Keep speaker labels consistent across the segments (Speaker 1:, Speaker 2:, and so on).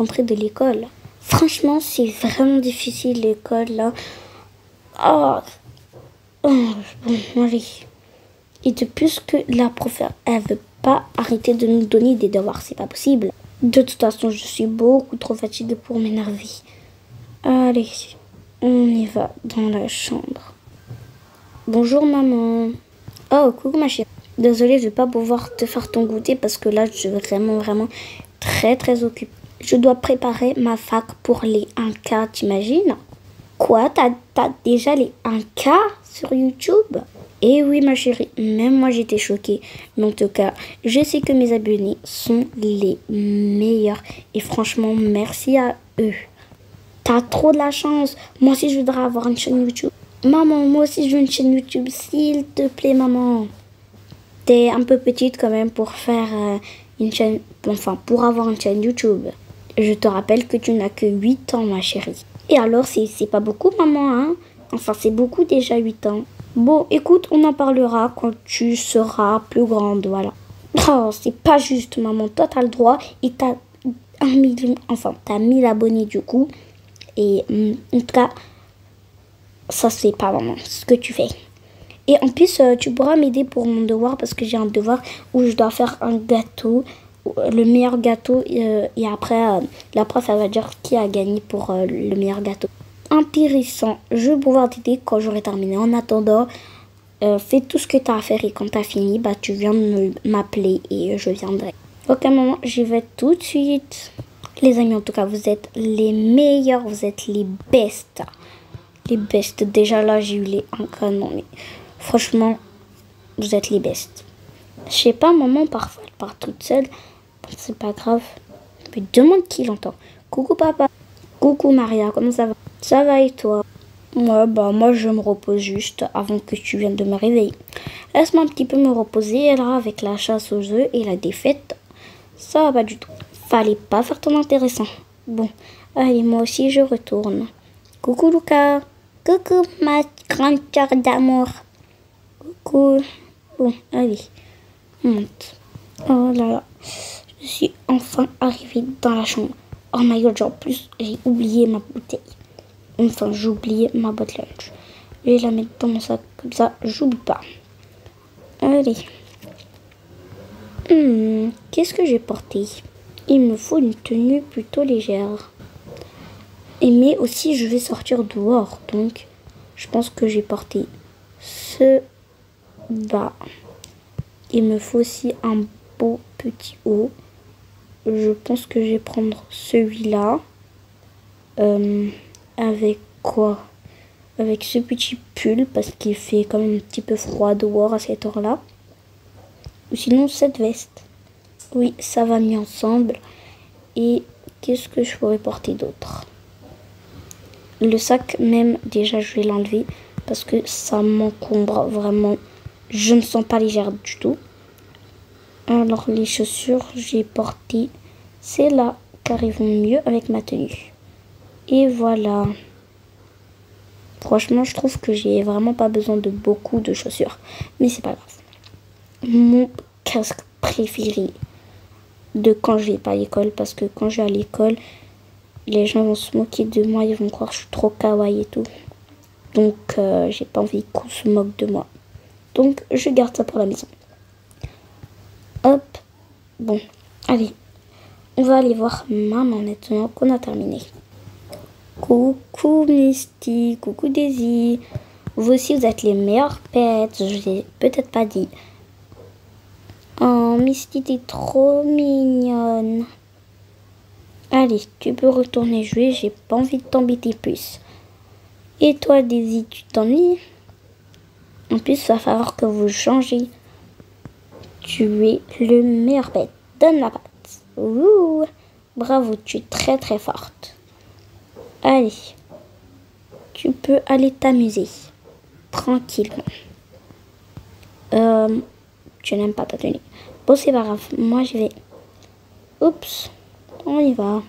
Speaker 1: rentrée de l'école. Franchement, c'est vraiment difficile l'école là. Oh, bon, allez. Et de plus que la prof, elle veut pas arrêter de nous donner des devoirs, c'est pas possible. De toute façon, je suis beaucoup trop fatiguée pour m'énerver. Allez, on y va dans la chambre. Bonjour maman. Oh, coucou ma chérie. Désolée, je vais pas pouvoir te faire ton goûter parce que là, je suis vraiment très occupée. Je dois préparer ma fac pour les 1K, t'imagines? Quoi? T'as déjà les 1K sur YouTube? Eh oui ma chérie, même moi j'étais choquée. Mais en tout cas, je sais que mes abonnés sont les meilleurs. Et franchement, merci à eux. T'as trop de la chance. Moi aussi je voudrais avoir une chaîne YouTube. Maman, moi aussi je veux une chaîne YouTube. S'il te plaît maman. T'es un peu petite quand même pour faire une chaîne... Enfin, pour avoir une chaîne YouTube. Je te rappelle que tu n'as que 8 ans ma chérie. Et alors, c'est pas beaucoup maman, hein? Enfin, c'est beaucoup déjà 8 ans. Bon, écoute, on en parlera quand tu seras plus grande, voilà. Oh, c'est pas juste, maman. Toi, t'as le droit et t'as 1 million... Enfin, t'as 1000 abonnés, du coup. Et en tout cas, ça, c'est pas, maman, ce que tu fais. Et en plus, tu pourras m'aider pour mon devoir parce que j'ai un devoir où je dois faire un gâteau. Le meilleur gâteau. Et après, la prof, elle va dire qui a gagné pour le meilleur gâteau. Intéressant. Je vais pouvoir t'aider quand j'aurai terminé. En attendant, fais tout ce que tu as à faire et quand tu as fini, bah, tu viens m'appeler et je viendrai. Ok, maman, j'y vais tout de suite. Les amis, en tout cas, vous êtes les meilleurs, vous êtes les best. Les best. Déjà là, j'ai eu les 1K. Non, mais franchement, vous êtes les best. Je sais pas, maman, parfois, elle part toute seule. C'est pas grave. Mais demande qui l'entend. Coucou, papa. Coucou, Maria. Comment ça va? Ça va et toi? Ouais, bah, moi, je me repose juste avant que tu viennes de me réveiller. Laisse-moi un petit peu me reposer. Et là, avec la chasse aux œufs et la défaite, ça va pas du tout. Fallait pas faire ton intéressant. Bon, allez, moi aussi, je retourne. Coucou, Lucas. Coucou, ma grande cœur d'amour. Coucou. Bon, allez. Monte. Oh là là. Je suis enfin arrivée dans la chambre. Oh my god, en plus, j'ai oublié ma bouteille. Enfin, j'ai oublié ma boîte lunch. Je vais la mettre dans mon sac, comme ça, j'oublie pas. Allez. Qu'est-ce que j'ai porté? Il me faut une tenue plutôt légère. Mais aussi, je vais sortir dehors. Donc, je pense que j'ai porté ce bas. Il me faut aussi un beau petit haut. Je pense que je vais prendre celui-là. Avec quoi? Avec ce petit pull parce qu'il fait quand même un petit peu froid dehors à cette heure-là. Ou sinon cette veste. Oui, ça va mieux ensemble. Et qu'est-ce que je pourrais porter d'autre? Le sac même, déjà je vais l'enlever parce que ça m'encombre vraiment. Je ne sens pas légère du tout. Alors les chaussures, j'ai porté celles-là car ils vont mieux avec ma tenue. Et voilà. Franchement, je trouve que j'ai vraiment pas besoin de beaucoup de chaussures. Mais c'est pas grave. Mon casque préféré de quand je vais pas à l'école. Parce que quand je vais à l'école, les gens vont se moquer de moi. Ils vont croire que je suis trop kawaii et tout. Donc, j'ai pas envie qu'on se moque de moi. Donc, je garde ça pour la maison. Hop. Bon, allez. On va aller voir maman maintenant qu'on a terminé. Coucou Misty, coucou Daisy. Vous aussi, vous êtes les meilleurs pets. Je l'ai peut-être pas dit. Oh, Misty, t'es trop mignonne. Allez, tu peux retourner jouer. J'ai pas envie de t'embêter plus. Et toi, Daisy, tu t'ennuies? En plus, il va falloir que vous changez. Tu es le meilleur pet. Donne la patte. Ouh, bravo, tu es très très forte. Allez, tu peux aller t'amuser tranquillement. Tu n'aimes pas ta tenue. Bon, c'est pas grave. Moi, je vais... Oups, on y va.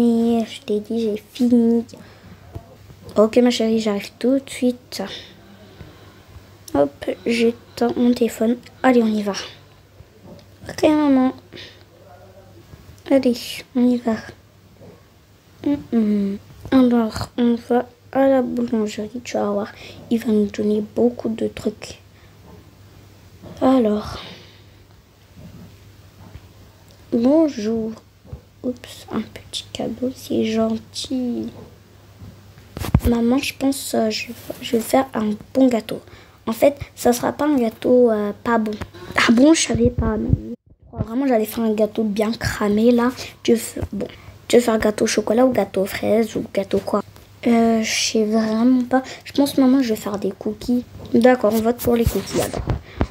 Speaker 1: Et je t'ai dit, j'ai fini. Ok, ma chérie, j'arrive tout de suite. Hop, j'éteins mon téléphone. Allez, on y va. Ok, maman. Allez, on y va. Alors, on va à la boulangerie, tu vas voir. Il va nous donner beaucoup de trucs. Alors, bonjour. Oups, un petit cadeau, c'est gentil. Maman, je pense je vais faire un bon gâteau. En fait, ça sera pas un gâteau pas bon. Ah bon, je savais pas. Non. Vraiment, j'allais faire un gâteau bien cramé là. Bon, tu veux faire gâteau au chocolat ou gâteau aux fraises ou gâteau quoi? Je sais vraiment pas. Je pense maman, je vais faire des cookies. D'accord, on vote pour les cookies alors.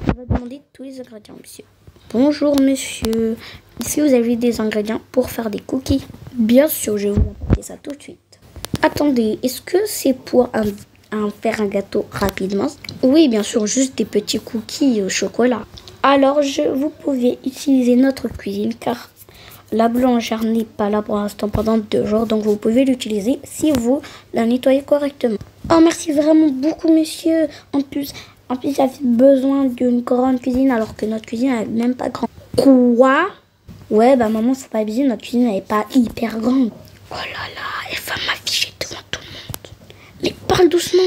Speaker 1: On va demander tous les ingrédients, monsieur. Bonjour monsieur. Est-ce que vous avez des ingrédients pour faire des cookies? Bien sûr, je vais vous apporter ça tout de suite. Attendez, est-ce que c'est pour faire un gâteau rapidement? Oui, bien sûr, juste des petits cookies au chocolat. Alors, vous pouvez utiliser notre cuisine car la boulangère n'est pas là pour l'instant pendant 2 jours. Donc, vous pouvez l'utiliser si vous la nettoyez correctement. Oh, merci vraiment beaucoup, monsieur. En plus, j'avais besoin d'une grande cuisine alors que notre cuisine n'est même pas grande. Quoi? Ouais, bah maman, faut pas abuser, notre cuisine n'est pas hyper grande. Oh là là, elle va m'afficher devant tout le monde. Mais parle doucement.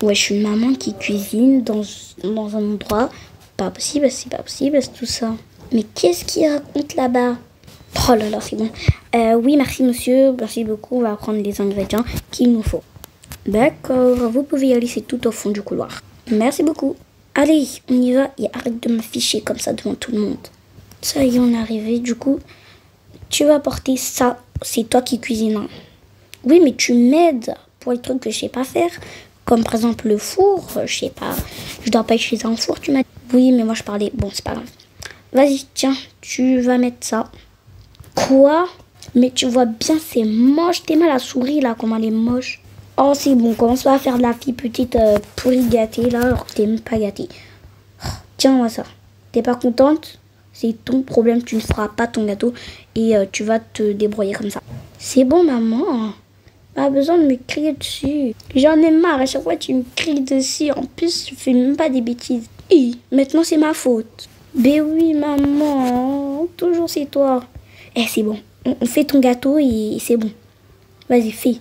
Speaker 1: Ouais, je suis une maman qui cuisine dans un endroit. Pas possible, c'est pas possible, c'est tout ça. Mais qu'est-ce qu'il raconte là-bas? Oh là là, c'est bon. Oui, merci monsieur, merci beaucoup. On va prendre les ingrédients qu'il nous faut. D'accord, vous pouvez y aller, c'est tout au fond du couloir. Merci beaucoup. Allez, on y va et arrête de m'afficher comme ça devant tout le monde. Ça y est, on est arrivé. Du coup, tu vas porter ça. C'est toi qui cuisines. Hein. Oui, mais tu m'aides pour les trucs que je sais pas faire. Comme par exemple le four. Je sais pas. Je dois pas utiliser un four, tu m'as dit. Oui, mais moi je parlais. Bon, c'est pas grave. Vas-y, tiens, tu vas mettre ça. Quoi? Mais tu vois bien, c'est moche. T'es mal la souris là, comment elle est moche. Oh, c'est bon. Commence pas à faire de la fille petite pourrie gâtée là, alors que t'es même pas gâtée. Tiens-moi ça. T'es pas contente? C'est ton problème, tu ne feras pas ton gâteau et tu vas te débrouiller comme ça. C'est bon, maman. Pas besoin de me crier dessus. J'en ai marre, à chaque fois tu me cries dessus. En plus, je fais même pas des bêtises. Et maintenant, c'est ma faute. Ben oui, maman. Toujours c'est toi. Eh, c'est bon. On fait ton gâteau et c'est bon. Vas-y, fais.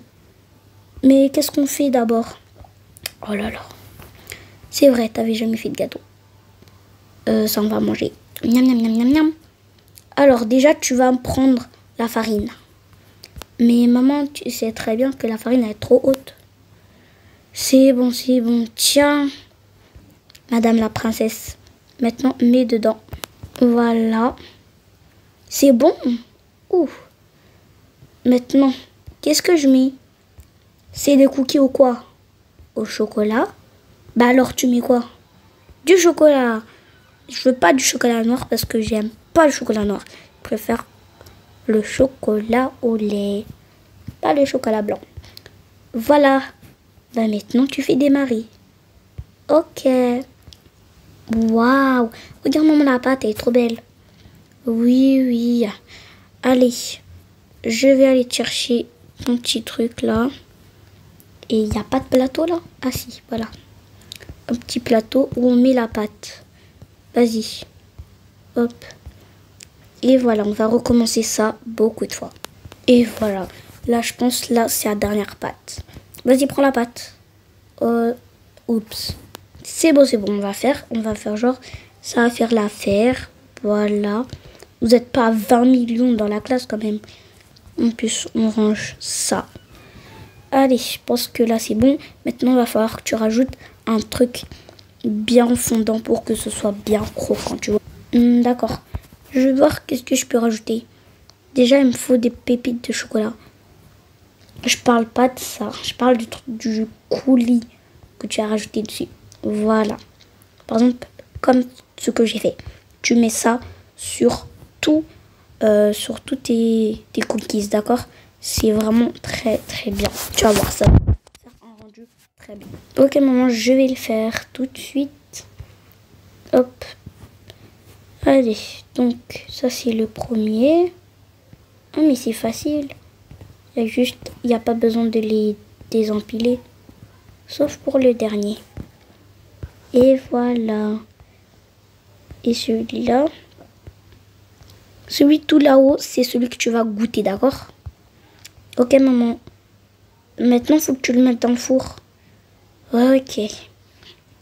Speaker 1: Mais qu'est-ce qu'on fait d'abord? Oh là là. C'est vrai, t'avais jamais fait de gâteau. Ça, on va manger. Miam, miam, miam, miam, miam. Alors, déjà, tu vas prendre la farine. Mais maman, tu sais très bien que la farine est trop haute. C'est bon, c'est bon. Tiens, madame la princesse. Maintenant, mets dedans. Voilà. C'est bon. Ouh. Maintenant, qu'est-ce que je mets? C'est des cookies ou quoi? Au chocolat. Bah alors, tu mets quoi? Du chocolat. Je veux pas du chocolat noir parce que j'aime pas le chocolat noir. Je préfère le chocolat au lait. Pas le chocolat blanc. Voilà. Bah maintenant, tu fais démarrer. Ok. Waouh. Regarde maman la pâte, elle est trop belle. Oui, oui. Allez. Je vais aller chercher mon petit truc là. Et il n'y a pas de plateau là? Ah si, voilà. Un petit plateau où on met la pâte. Vas-y. Hop. Et voilà, on va recommencer ça beaucoup de fois. Et voilà. Là, je pense, là, c'est la dernière pâte. Vas-y, prends la pâte. Oups. C'est bon, on va faire genre, ça va faire l'affaire. Voilà. Vous n'êtes pas 20 millions dans la classe quand même. En plus, on range ça. Allez, je pense que là, c'est bon. Maintenant, il va falloir que tu rajoutes un truc bien fondant pour que ce soit bien croquant, tu vois. D'accord. Je vais voir qu'est-ce que je peux rajouter. Déjà, il me faut des pépites de chocolat. Je parle pas de ça. Je parle du coulis que tu as rajouté dessus. Voilà. Par exemple, comme ce que j'ai fait. Tu mets ça sur tous tes cookies, d'accord? C'est vraiment très très bien. Tu vas voir ça. Ça un rendu très bien. Ok maman, je vais le faire tout de suite. Hop. Allez, donc ça c'est le premier. Ah mais c'est facile. Il n'y a pas besoin de les désempiler. Sauf pour le dernier. Et voilà. Et celui-là. Celui tout là-haut, c'est celui que tu vas goûter, d'accord? Ok, maman. Maintenant, faut que tu le mettes dans le four. Ok.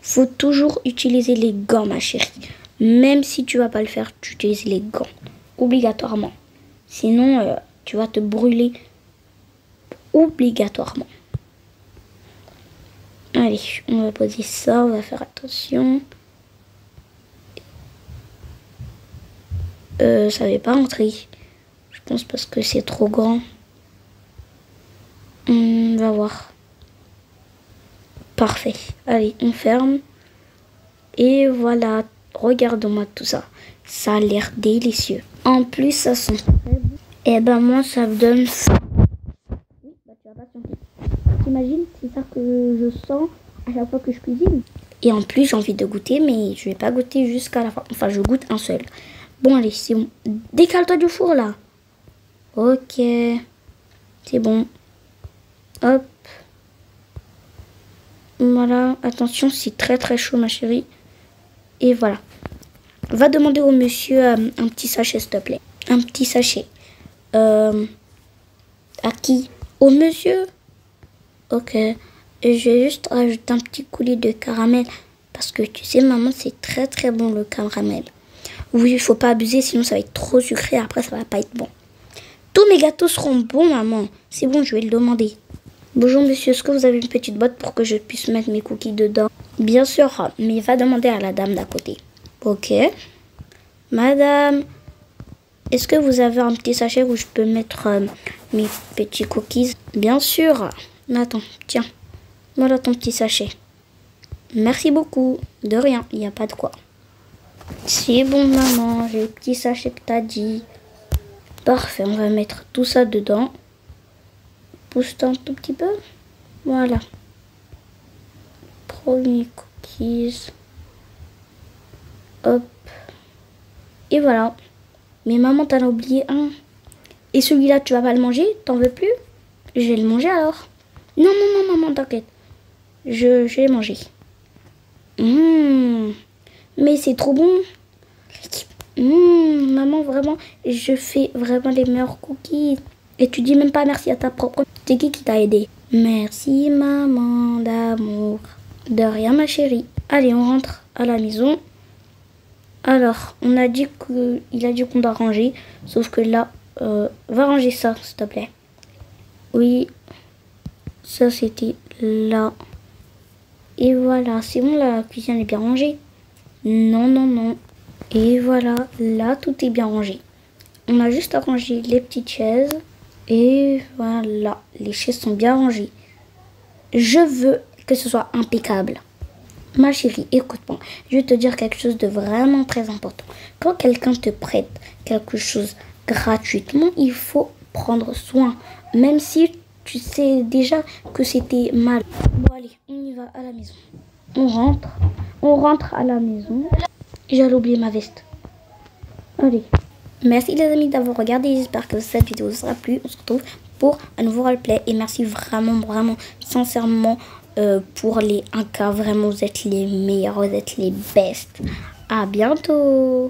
Speaker 1: Faut toujours utiliser les gants, ma chérie. Même si tu vas pas le faire, tu utilises les gants. Obligatoirement. Sinon, tu vas te brûler. Obligatoirement. Allez, on va poser ça. On va faire attention. Ça va pas rentrer. Je pense parce que c'est trop grand. On va voir. Parfait. Allez, on ferme. Et voilà. Regarde-moi tout ça. Ça a l'air délicieux. En plus, ça sent très bon. Et ben moi, ça me donne faim. Oui, bah tu vas pas sentir. T'imagines, c'est ça que je sens à chaque fois que je cuisine. Et en plus, j'ai envie de goûter, mais je vais pas goûter jusqu'à la fin. Enfin, je goûte un seul. Bon, allez, c'est bon. Décale-toi du four, là. Ok. C'est bon. Hop. Voilà. Attention, c'est très très chaud, ma chérie. Et voilà. Va demander au monsieur un petit sachet, s'il te plaît. Un petit sachet. À qui? Au monsieur? Ok. Et je vais juste rajouter un petit coulis de caramel. Parce que tu sais, maman, c'est très très bon le caramel. Oui, il faut pas abuser, sinon ça va être trop sucré. Après, ça va pas être bon. Tous mes gâteaux seront bons, maman. C'est bon, je vais le demander. Bonjour, monsieur. Est-ce que vous avez une petite boîte pour que je puisse mettre mes cookies dedans? Bien sûr, mais va demander à la dame d'à côté. Ok. Madame, est-ce que vous avez un petit sachet où je peux mettre mes petits cookies? Bien sûr. Attends, tiens. Voilà ton petit sachet. Merci beaucoup. De rien, il n'y a pas de quoi. C'est bon, maman. J'ai le petit sachet que t'as dit. Parfait, on va mettre tout ça dedans. Pousse-toi un tout petit peu. Voilà. Premier cookies. Hop. Et voilà. Mais maman, t'en as oublié un. Et celui-là, tu vas pas le manger? T'en veux plus? Je vais le manger alors. Non, non, non, maman, t'inquiète. Je vais manger. Mais c'est trop bon. Maman, vraiment, je fais vraiment les meilleurs cookies. Et tu dis même pas merci à ta propre. C'est qui t'a aidé? Merci, maman d'amour. De rien, ma chérie. Allez, on rentre à la maison. Alors, on a dit il a dit qu'on doit ranger. Sauf que là, va ranger ça, s'il te plaît. Oui, ça c'était là. Et voilà, c'est bon, la cuisine est bien rangée. Non, non, non. Et voilà, là, tout est bien rangé. On a juste à ranger les petites chaises. Et voilà, les chaises sont bien rangées. Je veux que ce soit impeccable. Ma chérie, écoute-moi, je vais te dire quelque chose de vraiment très important. Quand quelqu'un te prête quelque chose gratuitement, il faut prendre soin. Même si tu sais déjà que c'était mal. Bon, allez, on y va à la maison. On rentre à la maison. J'allais oublier ma veste. Allez. Merci les amis d'avoir regardé. J'espère que cette vidéo vous aura plu. On se retrouve pour un nouveau roleplay. Et merci vraiment, vraiment, sincèrement pour les 1K. Vraiment, vous êtes les meilleurs. Vous êtes les best. À bientôt.